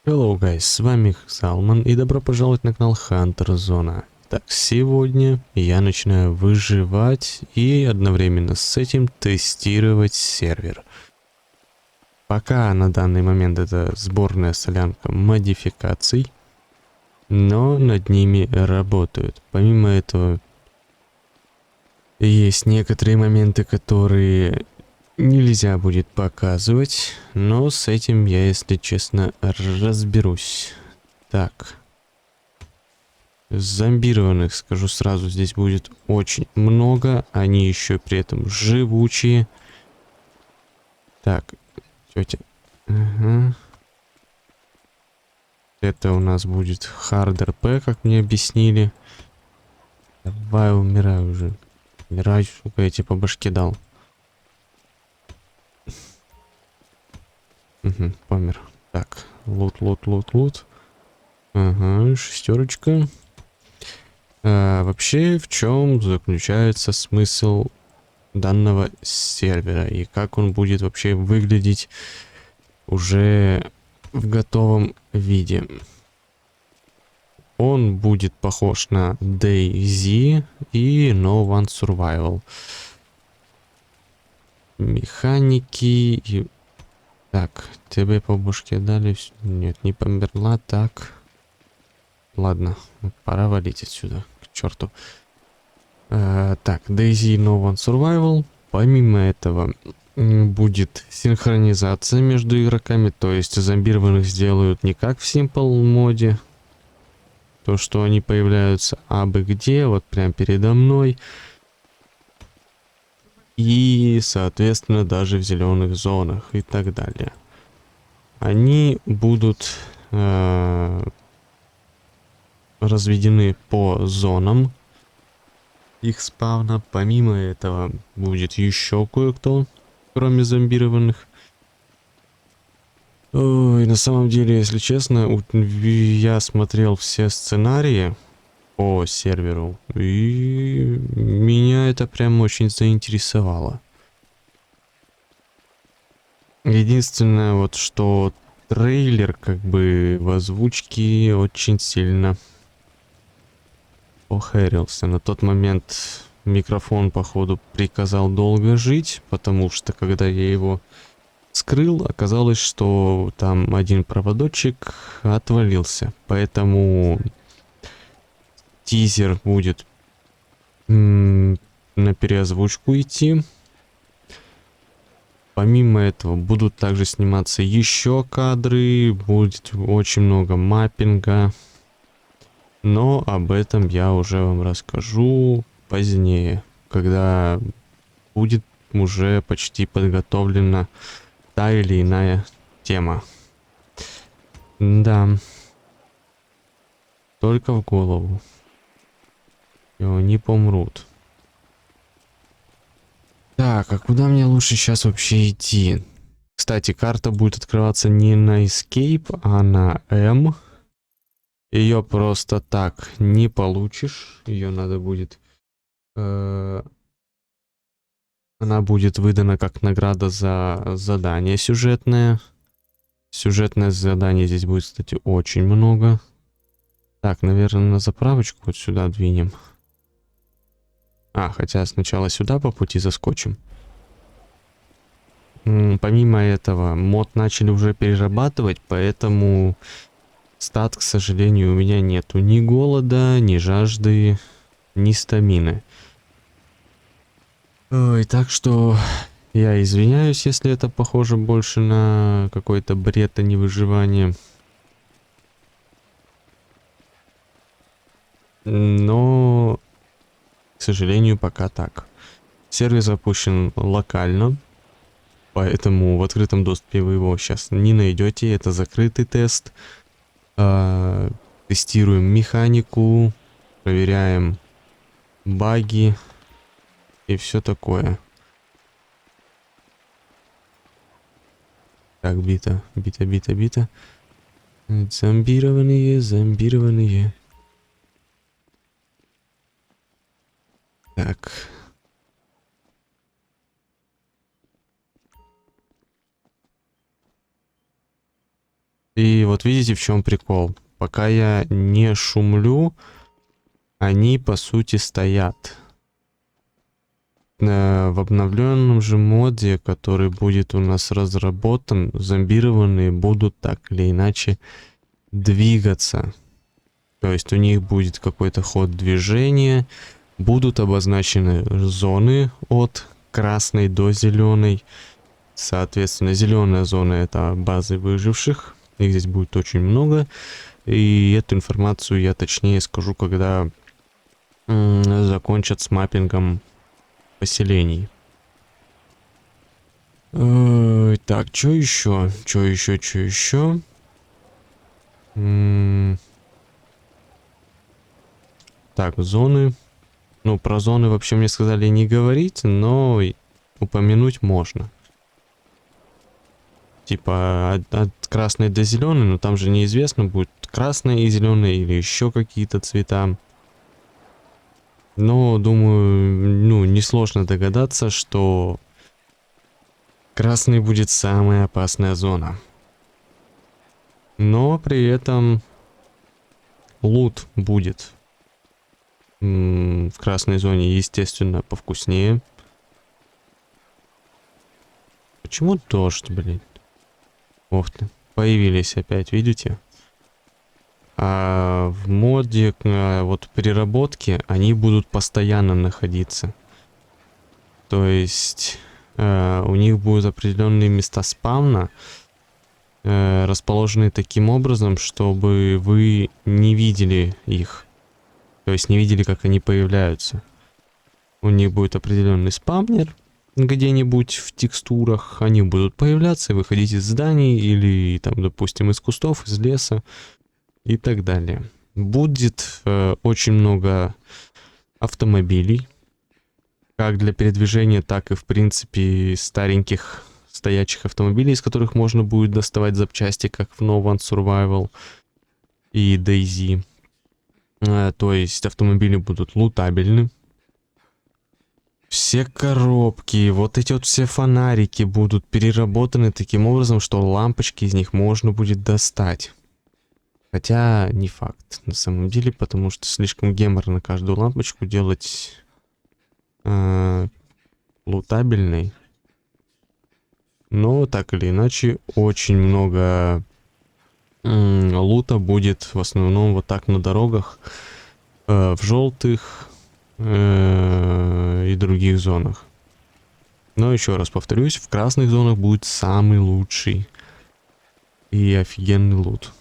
Hello guys, с вами Салман и добро пожаловать на канал Хантер Зона. Так, сегодня я начинаю выживать и одновременно с этим тестировать сервер. Пока на данный момент это сборная солянка модификаций, но над ними работают. Помимо этого, есть некоторые моменты, которые нельзя будет показывать, но с этим я, если честно, разберусь. Так. Зомбированных, скажу сразу, здесь будет очень много. Они еще при этом живучие. Так, тетя. Ага. Это у нас будет Hard RP, как мне объяснили. Давай, умирай уже. Умирай, сука, я тебе по башке дал. Угу, помер. Так, лут. Ага, шестерочка. Вообще, в чем заключается смысл данного сервера и как он будет вообще выглядеть уже в готовом виде? Он будет похож на DayZ и No One Survival. Механики и... Так, тебе по башке дали? Нет, не померла, так. Ладно, пора валить отсюда, к черту. Так, DayZ No One Survival. Помимо этого будет синхронизация между игроками, то есть зомбированных сделают не как в Simple моде, то что они появляются абы где, вот прям передо мной, и соответственно даже в зеленых зонах и так далее. Они будут разведены по зонам их спавна. Помимо этого будет еще кое-кто, кроме зомбированных. Ой, на самом деле, если честно, я смотрел все сценарии по серверу, и меня это прям очень заинтересовало. Единственное, вот что трейлер как бы в озвучке очень сильно охерился. На тот момент микрофон, походу, приказал долго жить, потому что когда я его скрыл, оказалось, что там один проводочек отвалился. Поэтому тизер будет на переозвучку идти. Помимо этого будут также сниматься еще кадры, будет очень много маппинга. Но об этом я уже вам расскажу позднее, когда будет уже почти подготовлена та или иная тема. Да, только в голову. И они помрут. Так, а куда мне лучше сейчас вообще идти? Кстати, карта будет открываться не на Escape, а на M. Ее просто так не получишь. Ее надо будет... она будет выдана как награда за задание сюжетное. Сюжетное задание здесь будет, кстати, очень много. Так, наверное, на заправочку вот сюда двинем. Хотя сначала сюда по пути заскочим. Помимо этого, мод начали уже перерабатывать, поэтому стат, к сожалению, у меня нету ни голода, ни жажды, ни стамины. Ой, так что я извиняюсь, если это похоже больше на какой-то бред, а не выживание. Но, к сожалению, пока так. Сервис запущен локально, поэтому в открытом доступе вы его сейчас не найдете. Это закрытый тест. Тестируем механику, проверяем баги и все такое. Так, бита. Зомбированные. Так. И вот видите, в чем прикол. Пока я не шумлю, они по сути стоят. В обновленном же моде, который будет у нас разработан, зомбированные будут так или иначе двигаться. То есть у них будет какой-то ход движения, будут обозначены зоны от красной до зеленой. Соответственно, зеленая зона — это базы выживших. Их здесь будет очень много. И эту информацию я точнее скажу, когда закончат с маппингом поселений. Так, что еще? Что еще? Так, зоны. Ну, про зоны вообще мне сказали не говорить, но упомянуть можно. Типа от красной до зеленой, но там же неизвестно, будет красная и зеленая или еще какие-то цвета. Но, думаю, ну, несложно догадаться, что красный будет самая опасная зона. Но при этом лут будет в красной зоне, естественно, повкуснее. Почему дождь, блин? Ох ты, появились опять, видите? А в моде, вот переработки, они будут постоянно находиться. То есть у них будут определенные места спавна, расположенные таким образом, чтобы вы не видели их. То есть не видели, как они появляются. У них будет определенный спавнер где-нибудь в текстурах. Они будут появляться и выходить из зданий или, там, допустим, из кустов, из леса и так далее. Будет очень много автомобилей. Как для передвижения, так и, в принципе, стареньких стоячих автомобилей, из которых можно будет доставать запчасти, как в No One Survival и DayZ. То есть автомобили будут лутабельны. Все коробки, вот эти вот все фонарики будут переработаны таким образом, что лампочки из них можно будет достать. Хотя не факт на самом деле, потому что слишком геморно каждую лампочку делать лутабельной. Но так или иначе, очень много лута будет в основном вот так на дорогах, в желтых и других зонах. Но еще раз повторюсь, в красных зонах будет самый лучший и офигенный лут.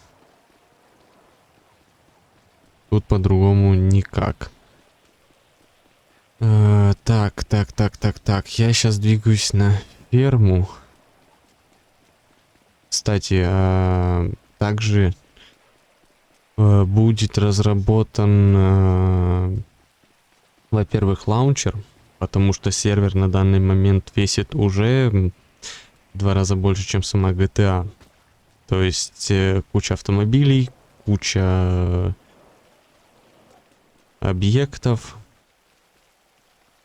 Тут по-другому никак. Так. Я сейчас двигаюсь на ферму. Кстати, также будет разработан, во-первых, лаунчер, потому что сервер на данный момент весит уже в 2 раза больше, чем сама GTA. То есть куча автомобилей, куча объектов,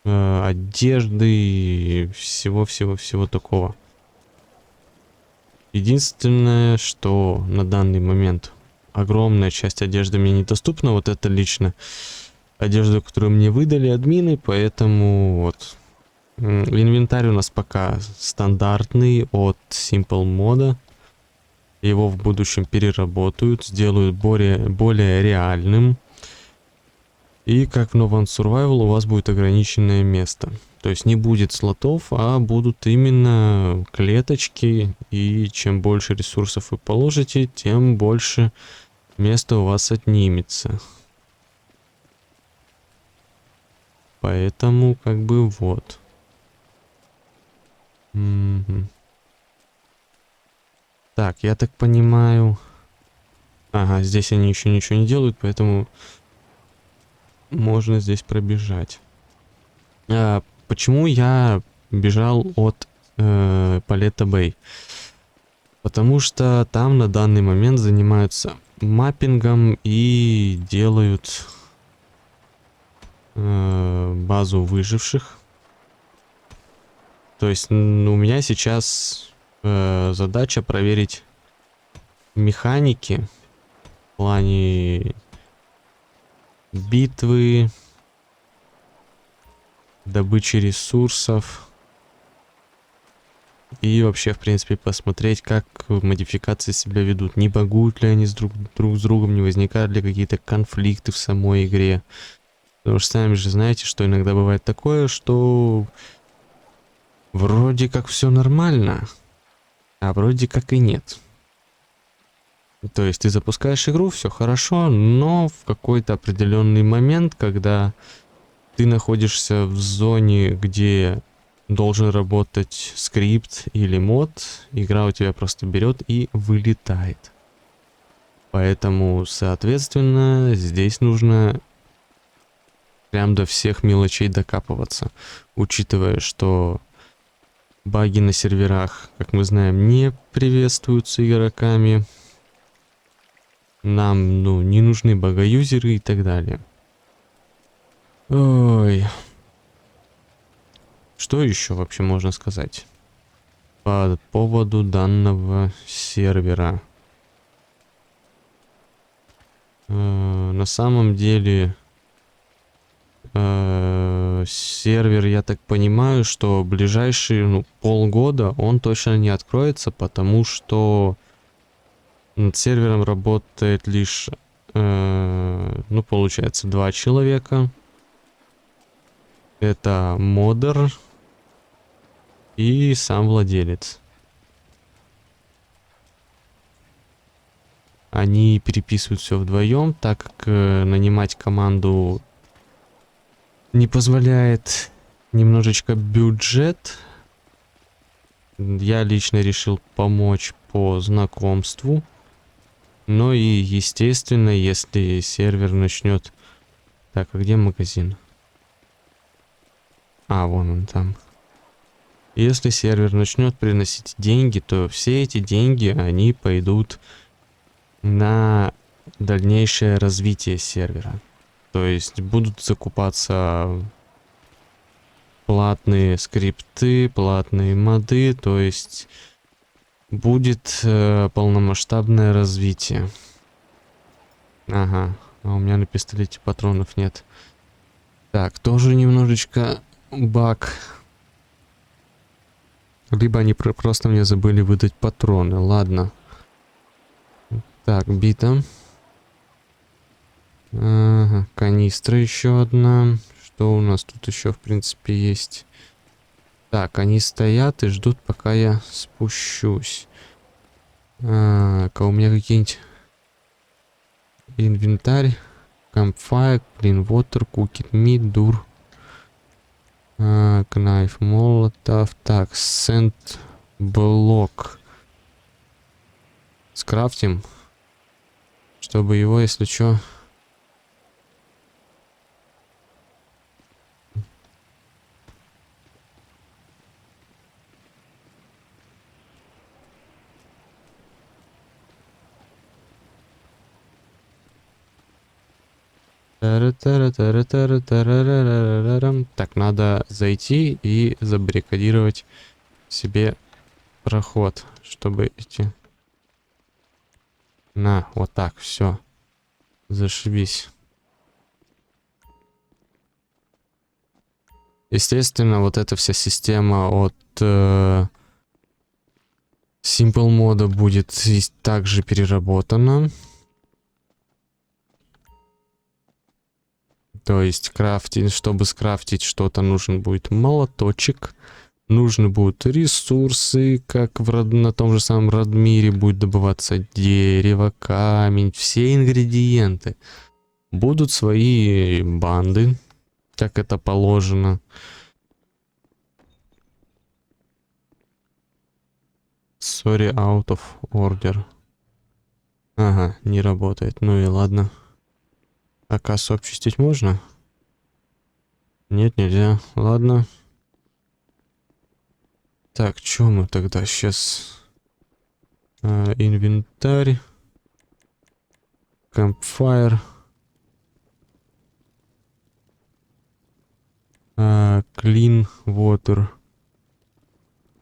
одежды, всего такого. Единственное, что на данный момент огромная часть одежды мне недоступна. Вот это лично одежда, которую мне выдали админы, поэтому вот инвентарь у нас пока стандартный от Simple мода. Его в будущем переработают, сделают более реальным. И как в No One Survival у вас будет ограниченное место. То есть не будет слотов, а будут именно клеточки. И чем больше ресурсов вы положите, тем больше места у вас отнимется. Поэтому как бы вот. Так, я так понимаю. Ага, здесь они еще ничего не делают, поэтому можно здесь пробежать. Почему я бежал от Палетта Бэй? Потому что там на данный момент занимаются маппингом и делают базу выживших. То есть у меня сейчас задача проверить механики в плане битвы, добычи ресурсов и вообще, в принципе, посмотреть, как модификации себя ведут. Не багуют ли они друг с другом, не возникают ли какие-то конфликты в самой игре. Потому что сами же знаете, что иногда бывает такое, что вроде как все нормально, а вроде как и нет. То есть ты запускаешь игру, все хорошо, но в какой-то определенный момент, когда ты находишься в зоне, где должен работать скрипт или мод, игра у тебя просто берет и вылетает. Поэтому, соответственно, здесь нужно прям до всех мелочей докапываться, учитывая, что баги на серверах, как мы знаем, не приветствуются игроками. Нам, ну, не нужны багаюзеры и так далее. Ой. Что еще вообще можно сказать по поводу данного сервера? На самом деле, сервер, я так понимаю, что ближайшие полгода он точно не откроется, потому что над сервером работает лишь, ну, получается, 2 человека. Это модер и сам владелец. Они переписывают все вдвоем, так как нанимать команду не позволяет немножечко бюджет. Я лично решил помочь по знакомству. Но и, естественно, если сервер начнет... Так, а где магазин? А, вон он там. Если сервер начнет приносить деньги, то все эти деньги, они пойдут на дальнейшее развитие сервера. То есть будут закупаться платные скрипты, платные моды, то есть будет полномасштабное развитие. Ага, а у меня на пистолете патронов нет. Так, тоже немножечко баг. Либо они просто мне забыли выдать патроны. Ладно. Так, бита. Ага, канистра еще одна. Что у нас тут еще, в принципе, есть? Так, они стоят и ждут, пока я спущусь. А у меня какие-нибудь... Инвентарь. Campfire, clean water, cooked meat, дур. Knife, молотов. Так, sand block. Скрафтим. Чтобы его, если что... Так, надо зайти и забаррикадировать себе проход, чтобы идти. На, вот так, все. Зашибись. Естественно, вот эта вся система от Simple мода будет также переработана. То есть крафтить, чтобы скрафтить что-то, нужен будет молоточек. Нужны будут ресурсы, как на том же самом Радмире будет добываться дерево, камень, все ингредиенты. Будут свои банды, как это положено. Sorry, out of order. Ага, не работает. Ну и ладно. А кассу обчистить можно? Нет, нельзя. Ладно. Так, что мы тогда сейчас? Инвентарь. Campfire. Clean water.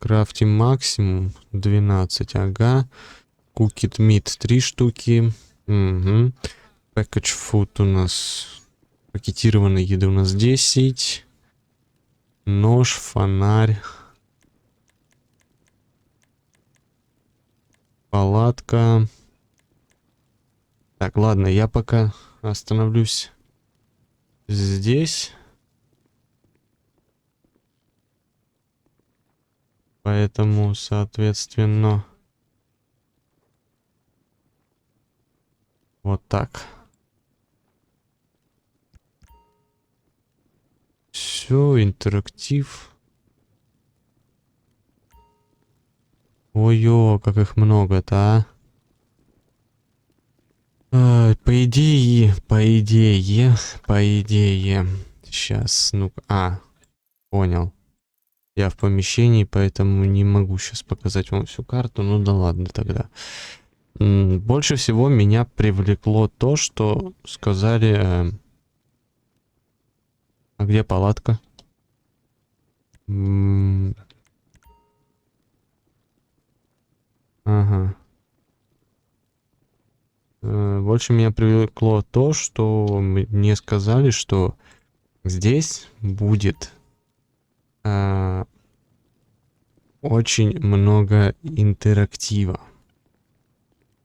Крафтим максимум 12, ага. Cooked meat 3 штуки. Угу. Package food у нас... Пакетированной еды у нас 10. Нож, фонарь. Палатка. Так, ладно, я пока остановлюсь здесь. Поэтому, соответственно, вот так. Все, интерактив. Ой-ё, как их много-то, а? По идее. Сейчас, ну-ка. Понял. Я в помещении, поэтому не могу сейчас показать вам всю карту. Ну да ладно тогда. Больше всего меня привлекло то, что сказали... А где палатка? Ага. Больше меня привлекло то, что мне сказали, что здесь будет очень много интерактива.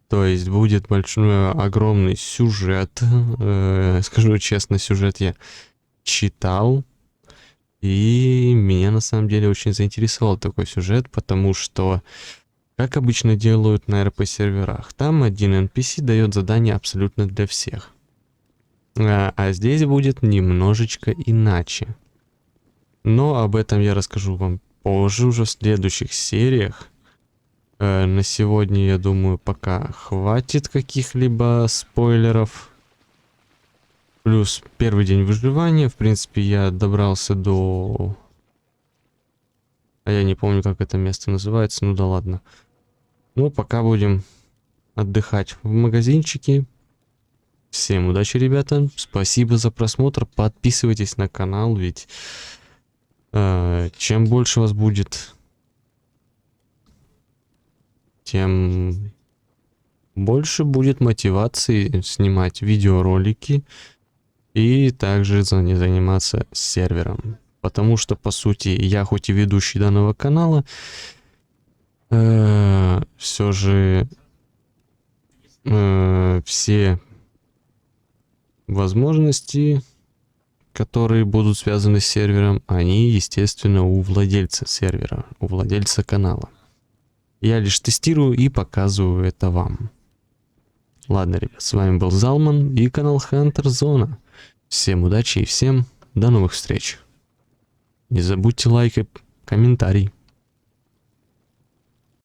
То есть будет большой, огромный сюжет. Скажу честно, сюжет я читал. И меня на самом деле очень заинтересовал такой сюжет, потому что, как обычно делают на РП-серверах, там один NPC дает задание абсолютно для всех. А здесь будет немножечко иначе. Но об этом я расскажу вам позже, уже в следующих сериях. На сегодня, я думаю, пока хватит каких-либо спойлеров. Плюс первый день выживания. В принципе, я добрался до... А я не помню, как это место называется. Ну да ладно. Ну, пока будем отдыхать в магазинчике. Всем удачи, ребята. Спасибо за просмотр. Подписывайтесь на канал, ведь чем больше вас будет, тем больше будет мотивации снимать видеоролики и также заниматься сервером. Потому что, по сути, я хоть и ведущий данного канала, все же все возможности, которые будут связаны с сервером, они, естественно, у владельца сервера, у владельца канала. Я лишь тестирую и показываю это вам. Ладно, ребят, с вами был Залман и канал Хантер Зона. Всем удачи и всем до новых встреч. Не забудьте лайк и комментарий.